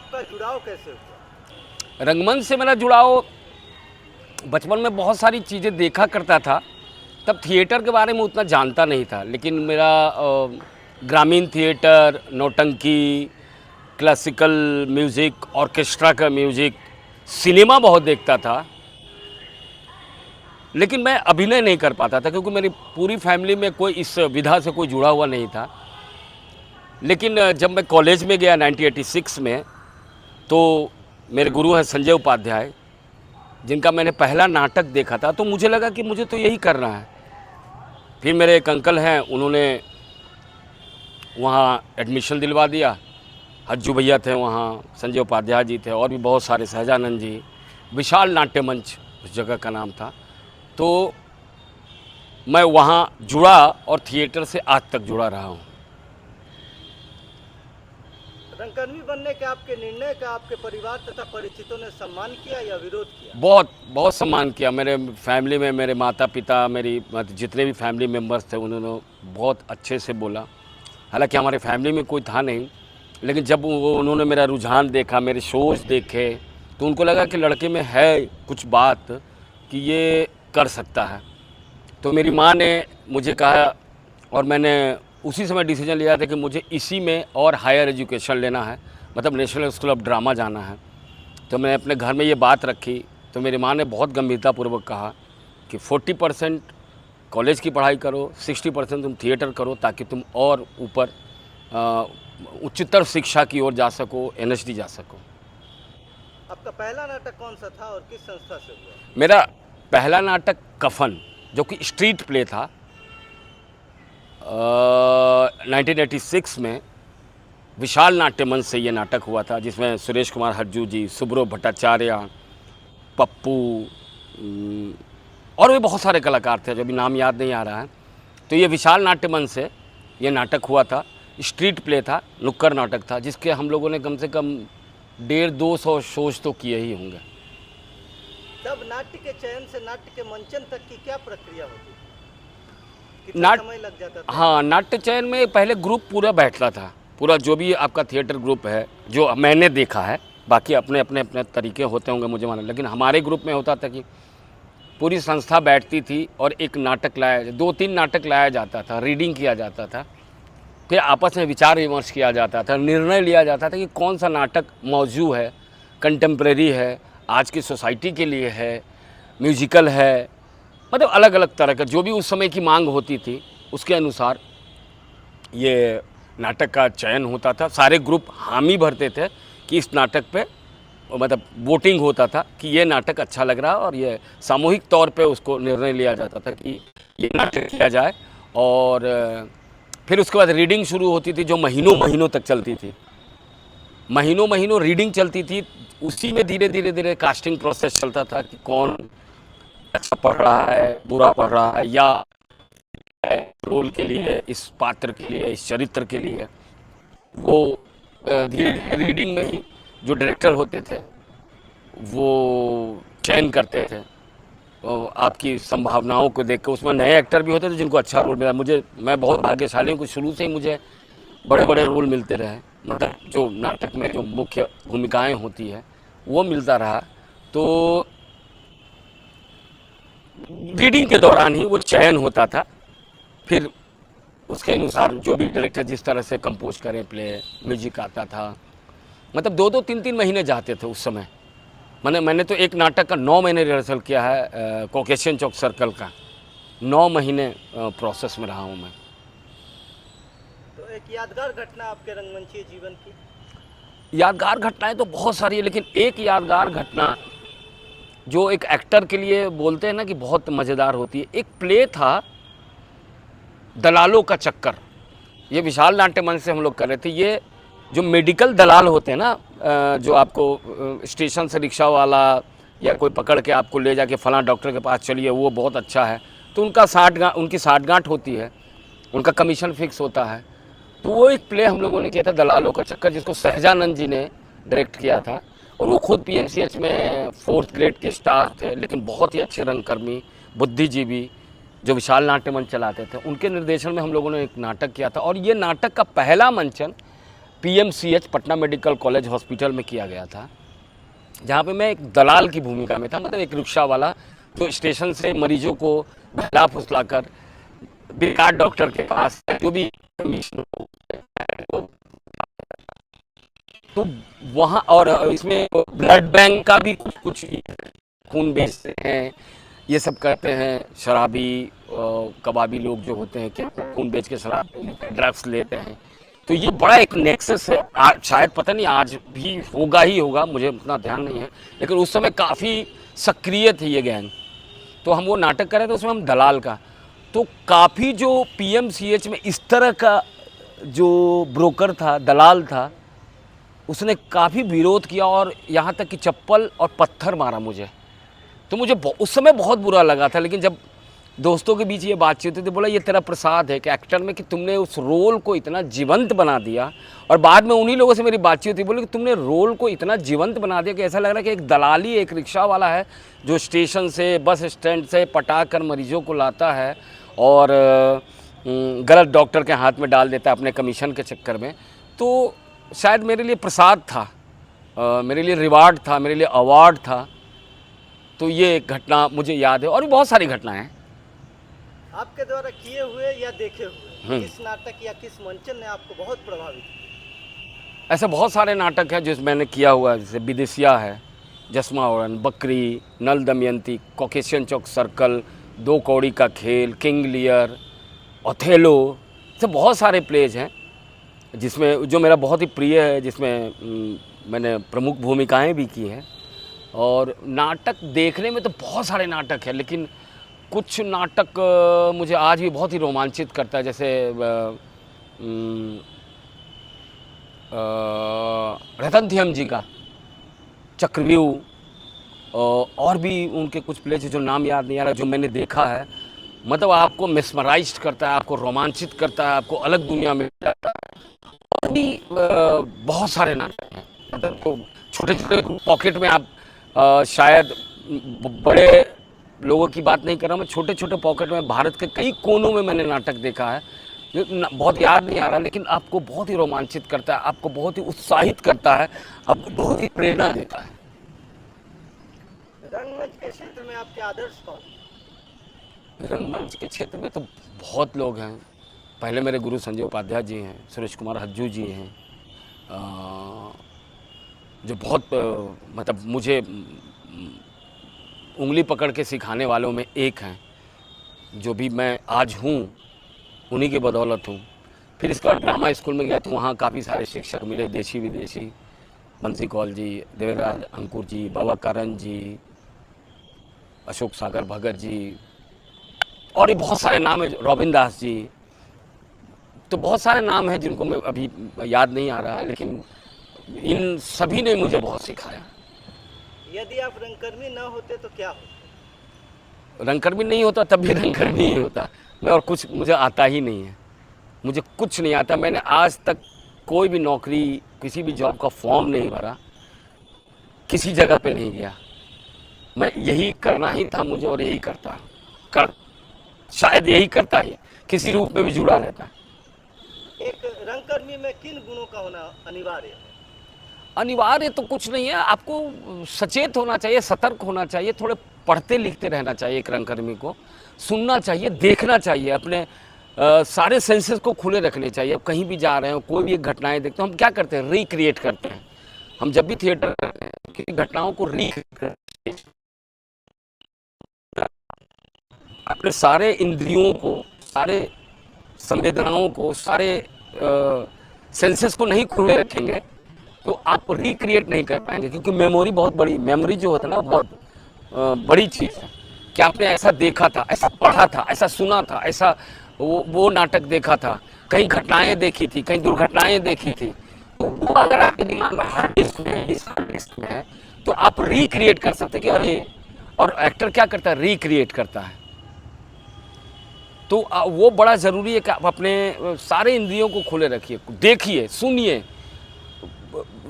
आपका जुड़ाव कैसे हुआ? रंगमंच से मेरा जुड़ाव बचपन में बहुत सारी चीज़ें देखा करता था। तब थिएटर के बारे में उतना जानता नहीं था, लेकिन मेरा ग्रामीण थिएटर, नौटंकी, क्लासिकल म्यूज़िक, ऑर्केस्ट्रा का म्यूज़िक, सिनेमा बहुत देखता था। लेकिन मैं अभिनय नहीं कर पाता था क्योंकि मेरी पूरी फैमिली में कोई इस विधा से कोई जुड़ा हुआ नहीं था। लेकिन जब मैं कॉलेज में गया 1986 में, तो मेरे गुरु हैं संजय उपाध्याय, जिनका मैंने पहला नाटक देखा था, तो मुझे लगा कि मुझे तो यही करना है। फिर मेरे एक अंकल हैं, उन्होंने वहाँ एडमिशन दिलवा दिया। हज्जू भैया थे वहाँ, संजय उपाध्याय जी थे, और भी बहुत सारे, सहजानंद जी, विशाल नाट्य मंच उस जगह का नाम था। तो मैं वहाँ जुड़ा और थिएटर से आज तक जुड़ा रहा हूँ। रंगकर्मी बनने के आपके निर्णय का आपके परिवार तथा परिचितों ने सम्मान किया या विरोध किया? बहुत बहुत सम्मान किया। मेरे फैमिली में मेरे माता पिता, मेरी जितने भी फैमिली मेम्बर्स थे, उन्होंने बहुत अच्छे से बोला। हालांकि हमारे फैमिली में कोई था नहीं, लेकिन जब उन्होंने मेरा रुझान देखा, मेरे शोज देखे, तो उनको लगा कि लड़के में है कुछ बात कि ये कर सकता है। तो मेरी माँ ने मुझे कहा, और मैंने उसी समय डिसीजन लिया था कि मुझे इसी में और हायर एजुकेशन लेना है, मतलब नेशनल स्कूल ऑफ ड्रामा जाना है। तो मैं अपने घर में ये बात रखी, तो मेरी माँ ने बहुत गंभीरतापूर्वक कहा कि 40% कॉलेज की पढ़ाई करो, 60% तुम थिएटर करो, ताकि तुम और ऊपर उच्चतर शिक्षा की ओर जा सको, एनएसडी जा सको। आपका पहला नाटक कौन सा था और किस संस्था से हुआ? मेरा पहला नाटक कफन, जो कि स्ट्रीट प्ले था, 1986 में विशाल नाट्य मंच से ये नाटक हुआ था, जिसमें सुरेश कुमार हज्जू जी, सुब्रो भट्टाचार्य, पप्पू और भी बहुत सारे कलाकार थे, जो अभी नाम याद नहीं आ रहा है। तो ये विशाल नाट्य मंच से ये नाटक हुआ था। स्ट्रीट प्ले था, नुक्कड़ नाटक था, जिसके हम लोगों ने कम से कम 150-200 शोज तो किए ही होंगे। तब नाट्य के चयन से नाट्य के मंचन तक की क्या प्रक्रिया होती? कितना समय लग जाता था? हाँ, नाट्य चयन में पहले ग्रुप पूरा बैठता था, पूरा जो भी आपका थिएटर ग्रुप है, जो मैंने देखा है, बाकी अपने अपने अपने तरीके होते होंगे मुझे मालूम, लेकिन हमारे ग्रुप में होता था कि पूरी संस्था बैठती थी और एक नाटक लाया, 2-3 नाटक लाया जाता था, रीडिंग किया जाता था, फिर आपस में विचार विमर्श किया जाता था, निर्णय लिया जाता था कि कौन सा नाटक मौजू है, कंटेम्प्रेरी है, आज की सोसाइटी के लिए है, म्यूजिकल है, मतलब अलग अलग तरह का जो भी उस समय की मांग होती थी, उसके अनुसार ये नाटक का चयन होता था। सारे ग्रुप हामी भरते थे कि इस नाटक पे, मतलब वोटिंग होता था कि ये नाटक अच्छा लग रहा है, और ये सामूहिक तौर पे उसको निर्णय लिया जाता था कि ये नाटक किया जाए। और फिर उसके बाद रीडिंग शुरू होती थी, जो महीनों महीनों तक चलती थी, महीनों महीनों रीडिंग चलती थी। उसी में धीरे धीरे धीरे कास्टिंग प्रोसेस चलता था कि कौन अच्छा पढ़ रहा है, बुरा पढ़ रहा है, या रोल के लिए, इस पात्र के लिए, इस चरित्र के लिए। वो धीरे धीरे रीडिंग में ही जो डायरेक्टर होते थे वो चयन करते थे, तो आपकी संभावनाओं को देख कर उसमें नए एक्टर भी होते थे जिनको अच्छा रोल मिला। मैं बहुत भाग्यशाली हूँ कि शुरू से ही मुझे बड़े बड़े रोल मिलते रहे, मतलब जो नाटक में जो मुख्य भूमिकाएं होती है वो मिलता रहा। तो रीडिंग के दौरान ही वो चयन होता था, फिर उसके अनुसार जो भी डायरेक्टर जिस तरह से कंपोज करें, प्ले म्यूजिक आता था, मतलब 2-2, 3-3 महीने जाते थे उस समय। मैंने तो एक नाटक का 9 महीने रिहर्सल किया है, कॉकेशियन चौक सर्कल का 9 महीने प्रोसेस में रहा हूँ मैं। तो एक यादगार घटना आपके रंगमंचीय जीवन की? यादगार घटनाएं तो बहुत सारी है, लेकिन एक यादगार घटना जो एक एक्टर के लिए बोलते हैं ना कि बहुत मज़ेदार होती है, एक प्ले था दलालों का चक्कर। ये विशाल नाट्य मंच से हम लोग कर रहे थे। ये जो मेडिकल दलाल होते हैं ना, जो आपको स्टेशन से रिक्शा वाला या कोई पकड़ के आपको ले जाके फलां डॉक्टर के पास चलिए, वो बहुत अच्छा है, तो उनकी साठगांठ होती है, उनका कमीशन फिक्स होता है। तो वो एक प्ले हम लोगों ने किया था दलालों का चक्कर, जिसको सहजानंद जी ने डायरेक्ट किया था, और वो खुद पीएमसीएच में 4th ग्रेड के स्टाफ थे, लेकिन बहुत ही अच्छे रंगकर्मी, बुद्धिजीवी, जो विशाल नाट्य मंच चलाते थे। उनके निर्देशन में हम लोगों ने एक नाटक किया था, और ये नाटक का पहला मंचन PMCH Patna medical college hospital में किया गया था, जहाँ पे मैं एक दलाल की भूमिका में था, मतलब एक रिक्शा वाला जो स्टेशन से मरीजों को बहला फुसला कर बेकार डॉक्टर के पास जो भी कमीशन हो, तो वहाँ और इसमें ब्लड बैंक का भी कुछ कुछ खून बेचते हैं, ये सब करते हैं। शराबी कबाबी लोग जो होते हैं क्या खून बेच के शराब ड्रग्स लेते हैं। तो ये बड़ा एक नेक्सस है, शायद पता नहीं आज भी होगा ही होगा, मुझे उतना ध्यान नहीं है, लेकिन उस समय काफ़ी सक्रिय थी ये गैंग। तो हम वो नाटक कर रहे थे, उसमें हम दलाल का, तो काफ़ी जो PMCH में इस तरह का जो ब्रोकर था, दलाल था, उसने काफ़ी विरोध किया और यहाँ तक कि चप्पल और पत्थर मारा मुझे। तो मुझे उस समय बहुत बुरा लगा था, लेकिन जब दोस्तों के बीच ये बातचीत हुई तो बोला ये तेरा प्रसाद है कि एक्टर में कि तुमने उस रोल को इतना जीवंत बना दिया। और बाद में उन्हीं लोगों से मेरी बातचीत हुई, बोले कि तुमने रोल को इतना जीवंत बना दिया कि ऐसा लग रहा है कि एक दलाली, एक रिक्शा वाला है जो स्टेशन से बस स्टैंड से पटा कर मरीजों को लाता है और गलत डॉक्टर के हाथ में डाल देता है अपने कमीशन के चक्कर में। तो शायद मेरे लिए प्रसाद था, मेरे लिए रिवार्ड था, मेरे लिए अवार्ड था। तो ये एक घटना मुझे याद है और भी बहुत सारी घटनाएं हैं आपके द्वारा किए हुए या देखे हुए। किस नाटक या किस मंचन ने आपको बहुत प्रभावित किया? ऐसे बहुत सारे नाटक हैं जो मैंने किया हुआ है, जैसे विदेशिया है, जसमावरन, बकरी, नल दमयंती, कॉकेशियन चौक सर्कल, दो कौड़ी का खेल, किंग लियर, ओथेलो, ऐसे बहुत सारे प्लेज हैं जिसमें जो मेरा बहुत ही प्रिय है, जिसमें मैंने प्रमुख भूमिकाएं भी की हैं। और नाटक देखने में तो बहुत सारे नाटक हैं, लेकिन कुछ नाटक मुझे आज भी बहुत ही रोमांचित करता है, जैसे रतनध्यम जी का चक्रव्यूह, और भी उनके कुछ प्लेज जो नाम याद नहीं आ रहा, जो मैंने देखा है, मतलब आपको मिसमराइज करता है, आपको रोमांचित करता है, आपको अलग दुनिया में जाता है। और भी बहुत सारे नाटक हैं, मतलब तो छोटे छोटे पॉकेट में आप शायद बड़े लोगों की बात नहीं कर रहा, मैं छोटे छोटे पॉकेट में भारत के कई कोनों में मैंने नाटक देखा है, जो बहुत याद नहीं आ रहा, लेकिन आपको बहुत ही रोमांचित करता है, आपको बहुत ही उत्साहित करता है, आपको बहुत ही प्रेरणा देता है। रंगमंच के क्षेत्र में आपके आदर्श कौन? रंगमंच के क्षेत्र में तो बहुत लोग हैं। पहले मेरे गुरु संजय उपाध्याय जी हैं, सुरेश कुमार हज्जू जी हैं, जो बहुत मतलब मुझे उंगली पकड़ के सिखाने वालों में एक हैं। जो भी मैं आज हूँ उन्हीं की बदौलत हूँ। फिर इसके बाद ड्रामा स्कूल में गया तो वहाँ काफ़ी सारे शिक्षक मिले, देशी विदेशी, बंसी कौल जी, देवराज अंकुर जी, बाबा करन जी, अशोक सागर भगत जी, और भी बहुत सारे नाम हैं, रॉबिन दास जी। तो बहुत सारे नाम हैं जिनको मैं अभी याद नहीं आ रहा है, लेकिन इन सभी ने मुझे बहुत सिखाया। यदि आप रंगकर्मी न होते तो क्या होता? रंगकर्मी नहीं होता तब भी रंगकर्मी ही होता मैं, और कुछ मुझे आता ही नहीं है, मुझे कुछ नहीं आता। मैंने आज तक कोई भी नौकरी, किसी भी जॉब का फॉर्म नहीं भरा, किसी जगह पे नहीं गया। मैं यही करना ही था मुझे और यही करता शायद यही करता ही, किसी रूप में भी जुड़ा रहता। एक रंगकर्मी में किन गुणों का होना अनिवार्य है? अनिवार्य तो कुछ नहीं है, आपको सचेत होना चाहिए, सतर्क होना चाहिए, थोड़े पढ़ते लिखते रहना चाहिए। एक रंगकर्मी को सुनना चाहिए, देखना चाहिए, अपने सारे सेंसेस को खुले रखने चाहिए। अब कहीं भी जा रहे हो, कोई भी एक घटनाएं देखते हो, हम क्या करते हैं, रिक्रिएट करते हैं। हम जब भी थिएटर करते हैं किसी घटनाओं को अपने सारे इंद्रियों को, सारे संवेदनाओं को, सारे सेंसेस को नहीं खुले रखेंगे तो आप रिक्रिएट नहीं कर पाएंगे, क्योंकि मेमोरी बहुत बड़ी, मेमोरी जो होता है ना बहुत बड़ी चीज़ है। कि आपने ऐसा देखा था, ऐसा पढ़ा था, ऐसा सुना था, ऐसा वो नाटक देखा था, कई घटनाएं देखी थी, कई दुर्घटनाएं देखी थी, तो वो अगर आपके दिमाग में हार्ड डिस्क में है तो आप रिक्रिएट कर सकते कि अरे। और एक्टर क्या करता है, रिक्रिएट करता है। तो वो बड़ा ज़रूरी है कि आप अपने सारे इंद्रियों को खुले रखिए, देखिए, सुनिए,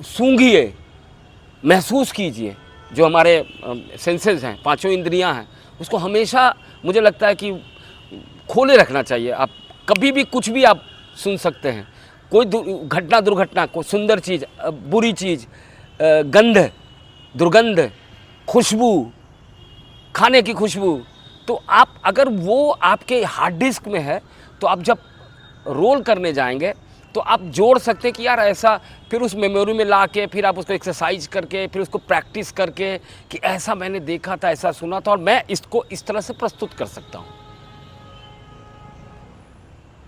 सूंघिए, महसूस कीजिए। जो हमारे सेंसेस हैं, पांचों इंद्रियां हैं, उसको हमेशा मुझे लगता है कि खोले रखना चाहिए। आप कभी भी कुछ भी आप सुन सकते हैं, कोई घटना दुर्घटना, कोई सुंदर चीज़, बुरी चीज़, गंध, दुर्गंध, खुशबू, खाने की खुशबू, तो आप अगर वो आपके हार्ड डिस्क में है तो आप जब रोल करने जाएंगे तो आप जोड़ सकते हैं कि यार ऐसा, फिर उस मेमोरी में ला के फिर आप उसको एक्सरसाइज करके फिर उसको प्रैक्टिस करके कि ऐसा मैंने देखा था, ऐसा सुना था और मैं इसको इस तरह से प्रस्तुत कर सकता हूँ।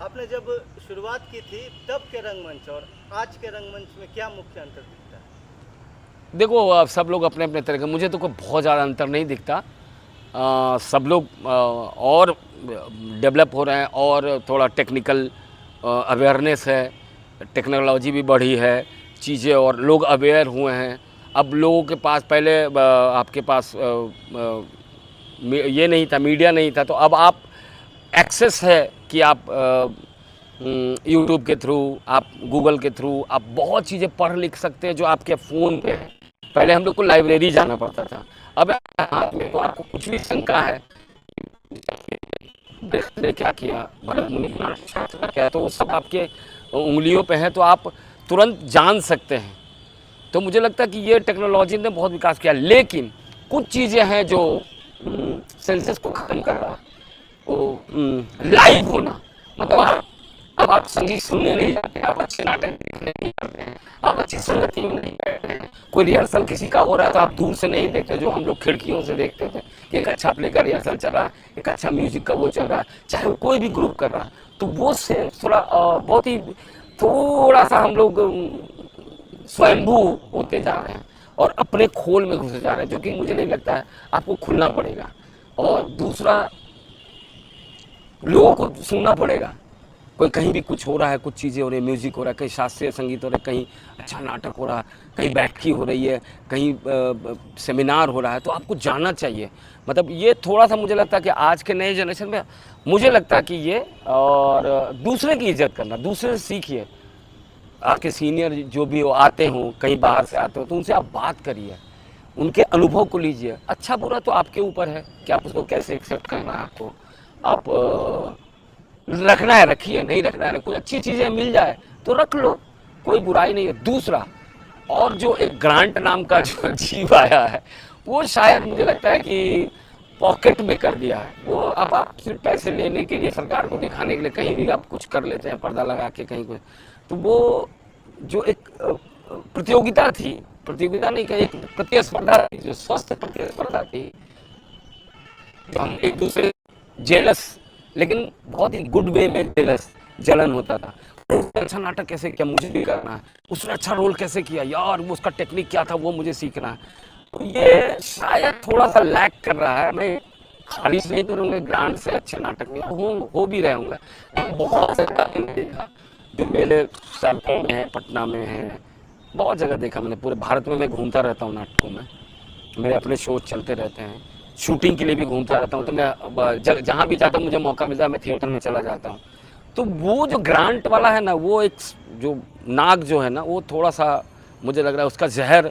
आपने जब शुरुआत की थी तब के रंगमंच और आज के रंगमंच में क्या मुख्य अंतर दिखता है? देखो सब लोग अपने अपने तरह के, मुझे तो कोई बहुत ज़्यादा अंतर नहीं दिखता। सब लोग और डेवलप हो रहे हैं और थोड़ा टेक्निकल अवेयरनेस है, टेक्नोलॉजी भी बढ़ी है, चीज़ें और लोग अवेयर हुए हैं। अब लोगों के पास पहले आपके पास ये नहीं था, मीडिया नहीं था, तो अब आप एक्सेस है कि आप यूट्यूब के थ्रू, आप गूगल के थ्रू आप बहुत चीज़ें पढ़ लिख सकते हैं जो आपके फ़ोन पे है। पहले हम लोग को लाइब्रेरी जाना पड़ता था, अब हाथ में तो आपको कुछ भी शंका है ने क्या किया, भरत मुनि ने क्या, तो वो सब आपके उंगलियों पे है, तो आप तुरंत जान सकते हैं। तो मुझे लगता है कि ये टेक्नोलॉजी ने बहुत विकास किया, लेकिन कुछ चीज़ें हैं जो सेंसेस को ख़त्म कर रहा है। वो लाइव होना, मतलब अब आप संगीत सुनने नहीं जाते, आप अच्छे नाटक देखने नहीं जाते हैं, आप अच्छी संगति में नहीं बैठते हैं, कोई रिहर्सल किसी का हो रहा है तो आप दूर से नहीं देखते, जो हम लोग खिड़कियों से देखते थे कि एक अच्छा प्ले का रिहर्सल चल रहा है, एक अच्छा म्यूजिक का वो चल रहा है, चाहे वो कोई भी ग्रुप कर रहा है, तो वो से थोड़ा बहुत ही थोड़ा सा हम लोग स्वयंभू होते जा रहे हैं और अपने खोल में घुसे जा रहे हैं, जो कि मुझे नहीं लगता है, आपको खुलना पड़ेगा। और दूसरा, लोगों को सुनना पड़ेगा, कोई कहीं भी कुछ हो रहा है, कुछ चीज़ें हो रही है, म्यूजिक हो रहा है, कहीं शास्त्रीय संगीत हो रहा है, कहीं अच्छा नाटक हो रहा है, कहीं बैठकी हो रही है, कहीं सेमिनार हो रहा है, तो आपको जाना चाहिए। मतलब ये थोड़ा सा मुझे लगता है कि आज के नए जनरेशन में मुझे लगता है कि ये, और दूसरे की इज्जत करना, दूसरे से सीखिए। आपके सीनियर जो भी हो, आते हो, कहीं बाहर से आते हो, तो उनसे आप बात करिए, उनके अनुभव को लीजिए। अच्छा बुरा तो आपके ऊपर है कि आप उसको कैसे एक्सेप्ट करना है, आपको आप रखना है रखिए, नहीं रखना है, कोई अच्छी चीज़ें मिल जाए तो रख लो, कोई बुराई नहीं है। दूसरा, और जो एक ग्रांट नाम का जो जीव आया है, वो शायद मुझे लगता है कि पॉकेट में कर दिया है। वो अब आप सिर्फ पैसे लेने के लिए, सरकार को दिखाने के लिए कहीं भी आप कुछ कर लेते हैं, पर्दा लगा के कहीं कुछ, तो वो जो एक प्रतियोगिता थी, प्रतियोगिता नहीं कहीं, एक प्रतिस्पर्धा थी, जो स्वस्थ प्रतिस्पर्धा थी, हम एक दूसरे जेलस, लेकिन बहुत ही गुड वे में जेलस, जलन होता था। उसने अच्छा नाटक कैसे किया, मुझे भी करना है, उसने अच्छा रोल कैसे किया यार, वो उसका टेक्निक क्या था, वो मुझे सीखना है। तो ये शायद थोड़ा सा लैक कर रहा है। मैं खारिज नहीं करूँगा, ग्रांट से अच्छे नाटक में हो भी रहे होंगे। बहुत से नाटक देखा जो मेरे सर्कल में है, पटना में है, बहुत जगह देखा मैंने, पूरे भारत में मैं घूमता रहता हूँ नाटकों में, मेरे अपने शो चलते रहते हैं, शूटिंग के लिए भी घूमता रहता हूँ, तो मैं जहाँ भी जाता हूँ मुझे मौका मिलता है, मैं थिएटर में चला जाता हूँ। तो वो जो ग्रांट वाला है ना, वो एक जो नाग जो है ना, वो थोड़ा सा मुझे लग रहा है उसका जहर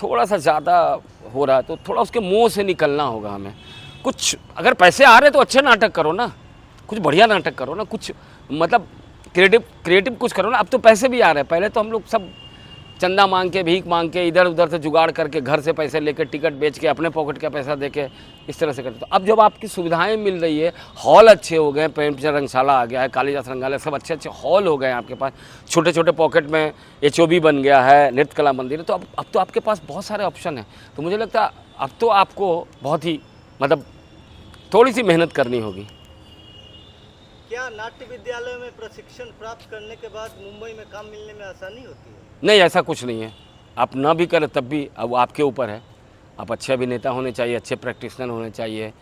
थोड़ा सा ज़्यादा हो रहा है, तो थोड़ा उसके मुंह से निकलना होगा हमें। कुछ अगर पैसे आ रहे तो अच्छे नाटक करो ना, कुछ बढ़िया नाटक करो ना, कुछ मतलब क्रिएटिव कुछ करो ना। अब तो पैसे भी आ रहे हैं, पहले तो हम लोग सब चंदा मांग के, भीख मांग के, इधर उधर से जुगाड़ करके, घर से पैसे लेके, टिकट बेच के, अपने पॉकेट का पैसा दे के इस तरह से करते। तो अब जब आपकी सुविधाएं मिल रही है, हॉल अच्छे हो गए, प्रेमचंद रंगशाला आ गया है, कालिदास रंगालय, सब अच्छे अच्छे हॉल हो गए हैं आपके पास, छोटे छोटे पॉकेट में HOB बन गया है, नृत्य कला मंदिर है, तो अब तो आपके पास बहुत सारे ऑप्शन हैं। तो मुझे लगता है अब तो आपको बहुत ही मतलब थोड़ी सी मेहनत करनी होगी। क्या नाट्य विद्यालय में प्रशिक्षण प्राप्त करने के बाद मुंबई में काम मिलने में आसानी होती है? नहीं, ऐसा कुछ नहीं है। आप ना भी करें तब भी अब आपके ऊपर है। आप अच्छे अभिनेता होने चाहिए, अच्छे प्रैक्टिशनर होने चाहिए,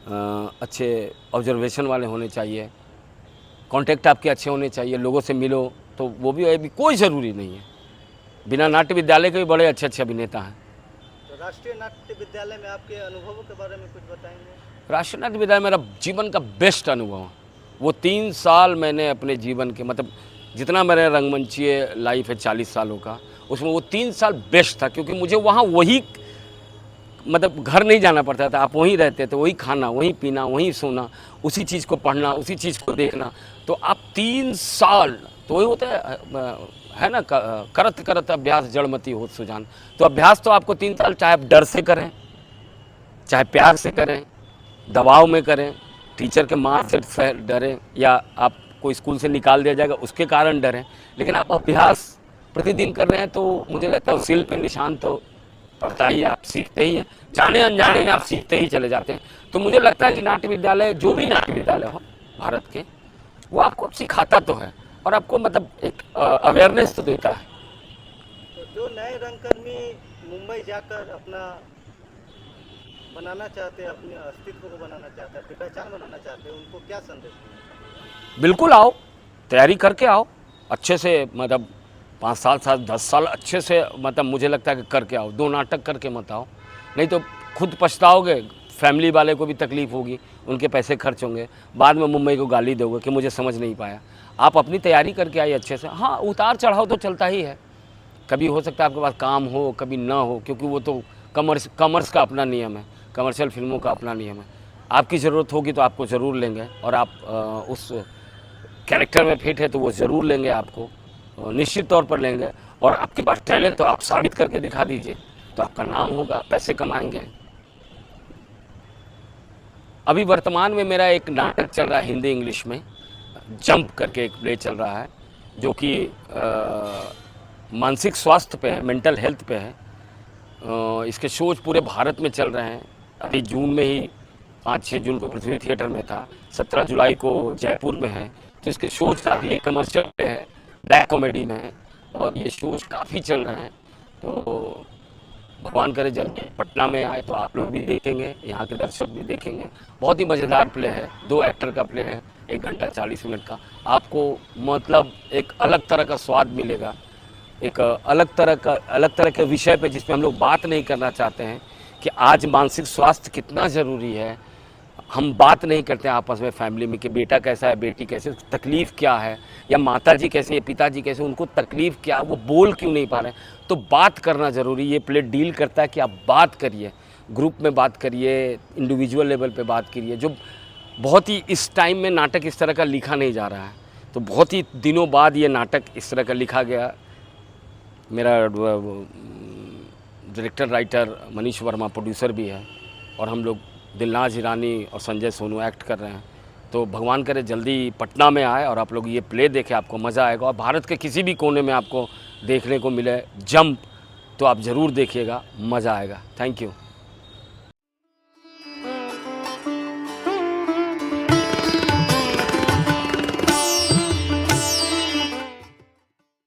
अच्छे ऑब्जर्वेशन वाले होने चाहिए, कॉन्टैक्ट आपके अच्छे होने चाहिए, लोगों से मिलो, तो वो भी अभी कोई ज़रूरी नहीं है। बिना नाट्य विद्यालय के भी बड़े अच्छे अच्छे अभिनेता हैं। तो राष्ट्रीय नाट्य विद्यालय में आपके अनुभवों के बारे में कुछ बताएंगे? राष्ट्रीय नाट्य विद्यालय मेरा जीवन का बेस्ट अनुभव है। वो 3 साल मैंने अपने जीवन के, मतलब जितना मेरा रंगमंचीय लाइफ है 40 सालों का, उसमें वो 3 साल बेस्ट था, क्योंकि मुझे वहाँ वही, मतलब घर नहीं जाना पड़ता था, आप वहीं रहते थे, वही खाना, वहीं पीना, वहीं सोना, उसी चीज़ को पढ़ना, उसी चीज़ को देखना। तो आप 3 साल तो वही होता है ना, करत करत अभ्यास जड़मती हो सुजान। तो अभ्यास तो आपको 3 साल चाहे आप डर से करें, चाहे प्यार से करें, दबाव में करें, टीचर के मार से डरें, या आपको स्कूल से निकाल दिया जाएगा उसके कारण डरें, लेकिन आप अभ्यास प्रतिदिन कर रहे हैं तो मुझे लगता है सिल पे निशान तो पड़ता ही है, आप सीखते ही हैं, जाने अनजाने में आप सीखते ही चले जाते हैं। तो मुझे लगता है कि नाट्य विद्यालय, जो भी नाट्य विद्यालय हो भारत के, वो आपको सिखाता तो है और आपको मतलब एक अवेयरनेस तो देता है। तो जो नए रंगकर्मी मुंबई जाकर अपना बनाना चाहते हैं, अपने अस्तित्व को बनाना चाहते हैं, अपनी पहचान बनाना चाहते हैं, उनको क्या संदेश देंगे? बिल्कुल आओ, तैयारी करके आओ, अच्छे से मतलब 5 साल 10 साल अच्छे से, मतलब मुझे लगता है कि करके आओ, 2 नाटक करके मत आओ, नहीं तो खुद पछताओगे, फैमिली वाले को भी तकलीफ होगी, उनके पैसे खर्च होंगे, बाद में मुंबई को गाली दोगे कि मुझे समझ नहीं पाया। आप अपनी तैयारी करके आइए अच्छे से। हाँ, उतार चढ़ाव तो चलता ही है, कभी हो सकता है आपके पास काम हो, कभी ना हो, क्योंकि वो तो कॉमर्स का अपना नियम है, कमर्शियल फिल्मों का अपना नियम है। आपकी ज़रूरत होगी तो आपको ज़रूर लेंगे, और आप उस कैरेक्टर में फिट है तो वो ज़रूर लेंगे आपको, निश्चित तौर पर लेंगे। और आपके पास टैलेंट तो आप साबित करके दिखा दीजिए, तो आपका नाम होगा, पैसे कमाएंगे। अभी वर्तमान में मेरा एक नाटक चल रहा है हिंदी इंग्लिश में, जंप करके एक प्ले चल रहा है, जो कि मानसिक स्वास्थ्य पे है, मेंटल हेल्थ पे है। इसके शोज पूरे भारत में चल रहे हैं। अभी जून में ही 5-6 जून को पृथ्वी थिएटर में था, 17 जुलाई को जयपुर में है। तो इसके शोज काफ़ी कमर्शियल पे है, ब्लैक कॉमेडी में है, और ये शोज काफ़ी चल रहे हैं। तो भगवान करे जब पटना में आए तो आप लोग भी देखेंगे, यहाँ के दर्शक भी देखेंगे। बहुत ही मज़ेदार प्ले है, 2 एक्टर का प्ले है, 1 घंटा 40 मिनट का। आपको मतलब एक अलग तरह का स्वाद मिलेगा, एक अलग तरह के विषय पे जिस पे हम लोग बात नहीं करना चाहते हैं कि आज मानसिक स्वास्थ्य कितना ज़रूरी है। हम बात नहीं करते हैं आपस में फैमिली में कि बेटा कैसा है, बेटी कैसे, तकलीफ़ क्या है, या माताजी कैसे है, पिताजी कैसे, उनको तकलीफ़ क्या, वो बोल क्यों नहीं पा रहे हैं। तो बात करना ज़रूरी, ये प्ले डील करता है कि आप बात करिए, ग्रुप में बात करिए, इंडिविजुअल लेवल पे बात करिए। जो बहुत ही इस टाइम में नाटक इस तरह का लिखा नहीं जा रहा है, तो बहुत ही दिनों बाद ये नाटक इस तरह का लिखा गया। मेरा director writer Manish Verma producer भी है, और हम लोग दिलनाज ईरानी और संजय सोनू एक्ट कर रहे हैं। तो भगवान करे जल्दी पटना में आए और आप लोग ये प्ले देखें, आपको मज़ा आएगा। और भारत के किसी भी कोने में आपको देखने को मिले जंप, तो आप ज़रूर देखिएगा, मज़ा आएगा। Thank you.